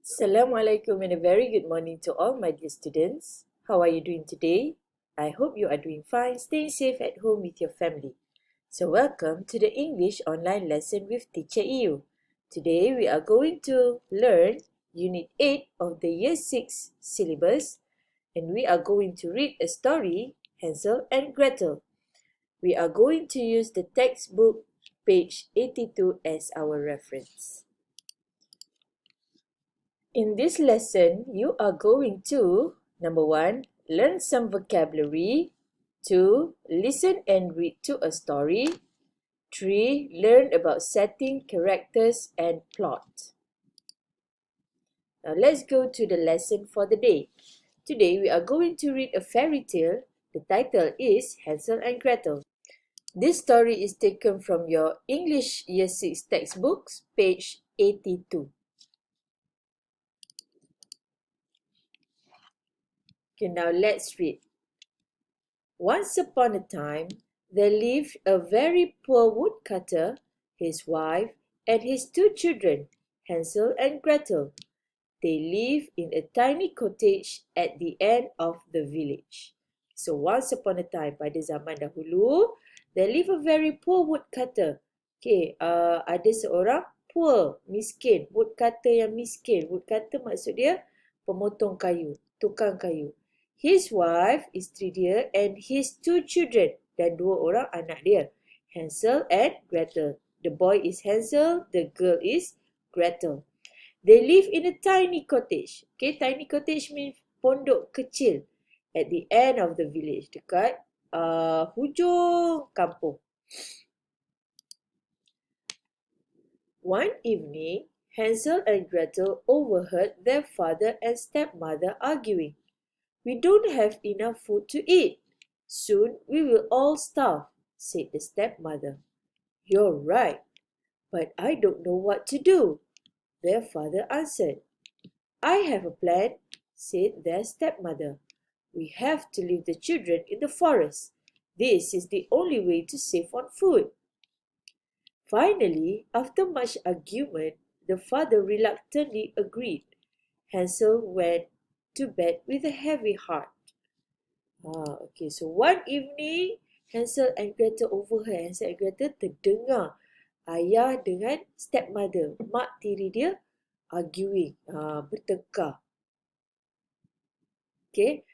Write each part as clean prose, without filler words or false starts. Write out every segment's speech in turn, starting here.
Assalamualaikum and a very good morning to all my dear students. How are you doing today? I hope you are doing fine, staying safe at home with your family. So welcome to the English online lesson with Teacher EU. Today we are going to learn Unit 8 of the Year 6 syllabus and we are going to read a story, Hansel and Gretel. We are going to use the textbook page 82 as our reference. In this lesson, you are going to, number 1, learn some vocabulary. 2, listen and read to a story. 3, learn about setting, characters and plot. Now let's go to the lesson for the day. Today we are going to read a fairy tale. The title is Hansel and Gretel. This story is taken from your English Year 6 textbooks, page 82. Okay, now let's read. Once upon a time, there lived a very poor woodcutter, his wife, and his 2 children, Hansel and Gretel. They live in a tiny cottage at the end of the village. So once upon a time, pada zaman dahulu, there lived a very poor woodcutter. Okay, ada seorang poor, miskin, woodcutter yang miskin. Woodcutter maksud dia pemotong kayu, tukang kayu. His wife, isteri dia, and his 2 children, dan 2 orang anak dia, Hansel and Gretel. The boy is Hansel, the girl is Gretel. They live in a tiny cottage. Okay, tiny cottage means pondok kecil at the end of the village, dekat hujung kampung. One evening, Hansel and Gretel overheard their father and stepmother arguing. "We don't have enough food to eat. Soon we will all starve," said the stepmother. "You're right, but I don't know what to do," their father answered. "I have a plan," said their stepmother. "We have to leave the children in the forest. This is the only way to save on food." Finally, after much argument, the father reluctantly agreed. Hansel went to bed with a heavy heart. Okay, so one evening, Hansel and Gretel overheard. Hansel and Gretel terdengar ayah dengan stepmother, mak tiri dia, arguing, bertengkar. Okay,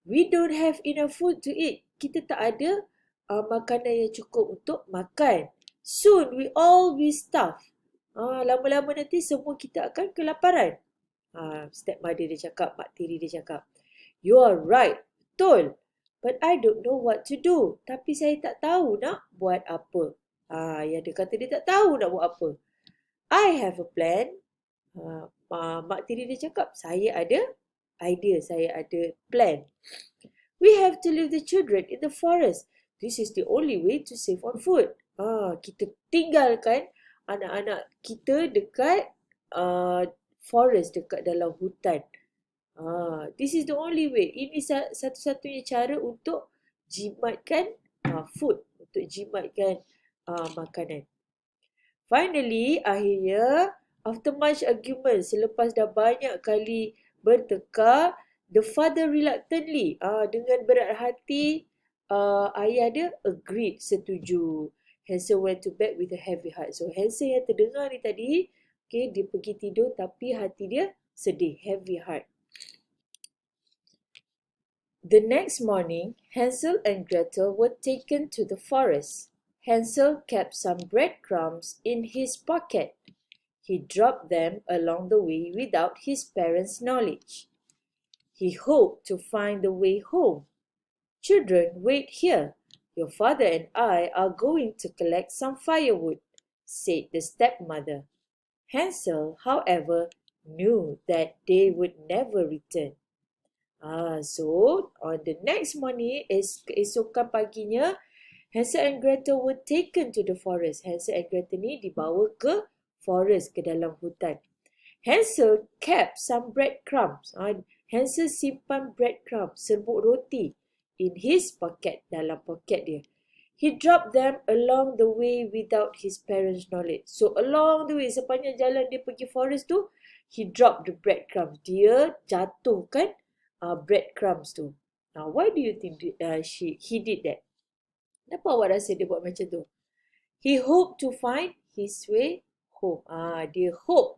"We don't have enough food to eat." Kita tak ada makanan yang cukup untuk makan. "Soon we all will starve." Lama-lama nanti semua kita akan kelaparan. Stepmother dia cakap, mak tiri dia cakap. "You are right, betul. But I don't know what to do." Tapi saya tak tahu nak buat apa. Yang dia kata dia tak tahu nak buat apa. "I have a plan." Mak tiri dia cakap, saya ada idea, saya ada plan. "We have to leave the children in the forest. This is the only way to save on food." Kita tinggalkan anak-anak kita dekat forest, dekat dalam hutan. This is the only way. Ini satu-satunya cara untuk jimatkan food, untuk jimatkan makanan. Finally, akhirnya, after much argument, selepas dah banyak kali bertengkar, the father reluctantly, dengan berat hati, ayah dia agreed, setuju. Hansel went to bed with a heavy heart. So Hansel yang terdengar ni tadi, okay, dia pergi tidur tapi hati dia sedih, heavy heart. The next morning, Hansel and Gretel were taken to the forest. Hansel kept some breadcrumbs in his pocket. He dropped them along the way without his parents' knowledge. He hoped to find the way home. "Children, wait here. Your father and I are going to collect some firewood," said the stepmother. Hansel, however, knew that they would never return. So, on the next morning, keesokan paginya, Hansel and Gretel were taken to the forest. Hansel and Gretel ni dibawa ke forest, ke dalam hutan. Hansel kept some breadcrumbs. Hansel simpan breadcrumbs, serbuk roti, in his pocket, dalam poket dia. He dropped them along the way without his parents' knowledge. So, along the way, sepanjang jalan dia pergi forest tu, he dropped the breadcrumbs. Dia jatuhkan breadcrumbs tu. Now, why do you think he did that? Kenapa awak rasa dia buat macam tu? He hoped to find his way home.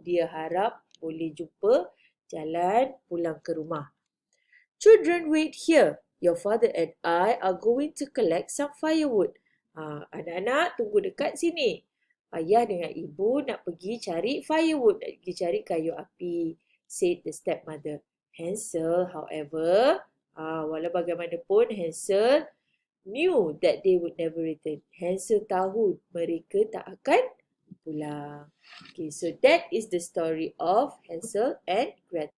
Dia harap boleh jumpa jalan pulang ke rumah. Children, wait here. Your father and I are going to collect some firewood. Anak-anak, tunggu dekat sini. Ayah dengan ibu nak pergi cari firewood, nak pergi cari kayu api, said the stepmother. Hansel, however, walau bagaimanapun, Hansel knew that they would never return. Hansel tahu mereka tak akan pulang. Okay, so that is the story of Hansel and Gretel.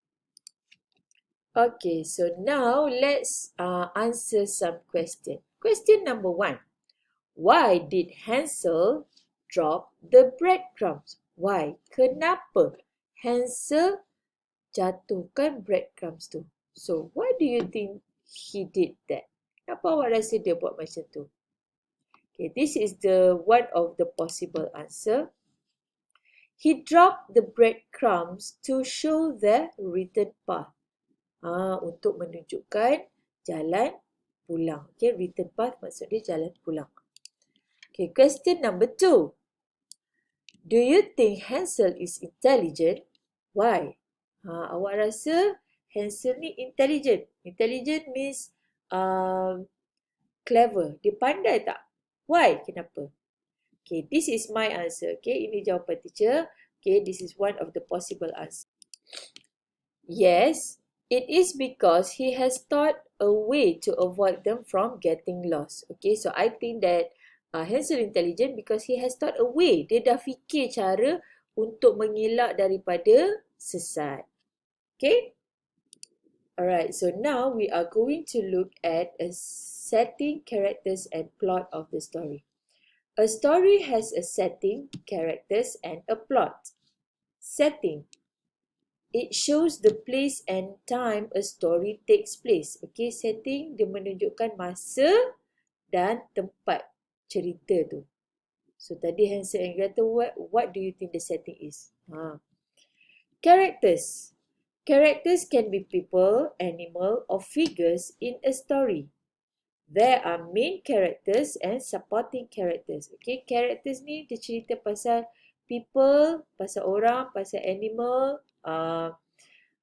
Okay, so now let's answer some questions. Question number 1. Why did Hansel drop the breadcrumbs? Why? Kenapa Hansel jatuhkan breadcrumbs tu? So, why do you think he did that? Kenapa awak rasa dia buat macam tu? Okay, this is the one of the possible answer. He dropped the breadcrumbs to show the return path. Untuk menunjukkan jalan pulang. Okay, return path maksudnya jalan pulang. Okay, question number 2. Do you think Hansel is intelligent? Why? Awak rasa Hansel ni intelligent. Intelligent means clever. Dia pandai tak? Why? Kenapa? Okay, this is my answer. Okay, ini jawapan teacher. Okay, this is one of the possible answers. Yes, it is because he has thought a way to avoid them from getting lost. Okay, so I think that Hansel intelligent because he has thought a way. Dia dah fikir cara untuk mengelak daripada sesat. Okay? Alright, so now we are going to look at a setting, characters, and plot of the story. A story has a setting, characters, and a plot. Setting. It shows the place and time a story takes place. Okay, setting dia menunjukkan masa dan tempat cerita tu. So tadi Hansel and Gretel, what do you think the setting is? Characters. Characters can be people, animal, or figures in a story. There are main characters and supporting characters. Okay, characters ni dia cerita pasal people, pasal orang, pasal animal,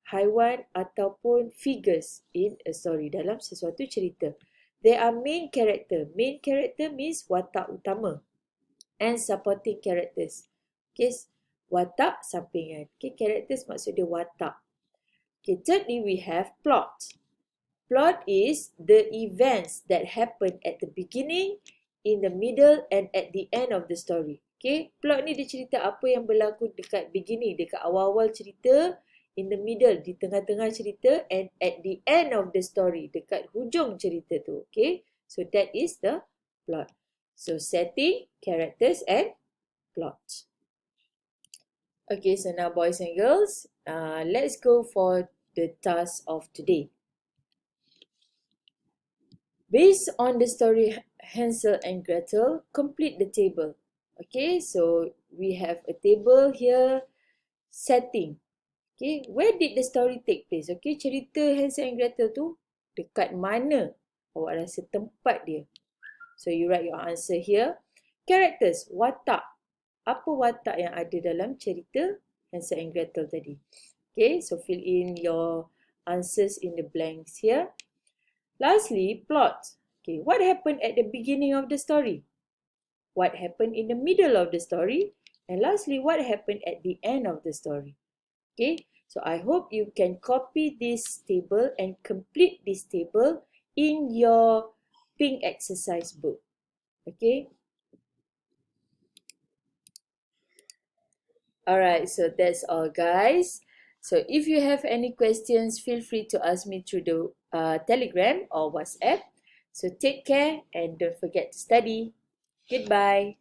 haiwan ataupun figures in a story, dalam sesuatu cerita. There are main character. Main character means watak utama. And supporting characters. Okay, watak sampingan. Okay, characters maksud dia watak. Okay, thirdly we have plot. Plot is the events that happen at the beginning, in the middle, and at the end of the story. Okay, plot ni dia cerita apa yang berlaku dekat beginning, dekat awal-awal cerita, in the middle, di tengah-tengah cerita, and at the end of the story, dekat hujung cerita tu. Okay, so that is the plot. So setting, characters, and plot. Okay, so now boys and girls, let's go for the task of today. Based on the story Hansel and Gretel, complete the table. Okay, so we have a table here, setting. Okay, where did the story take place? Okay, cerita Hansel and Gretel tu dekat mana? Awak rasa tempat dia. So you write your answer here. Characters, watak. Apa watak yang ada dalam cerita Hansel and Gretel tadi? Okay, so fill in your answers in the blanks here. Lastly, plot. Okay, what happened at the beginning of the story? What happened in the middle of the story? And lastly, what happened at the end of the story? Okay, so I hope you can copy this table and complete this table in your pink exercise book. Okay. Alright, so that's all guys. So if you have any questions, feel free to ask me through the Telegram or WhatsApp. So take care and don't forget to study. Goodbye.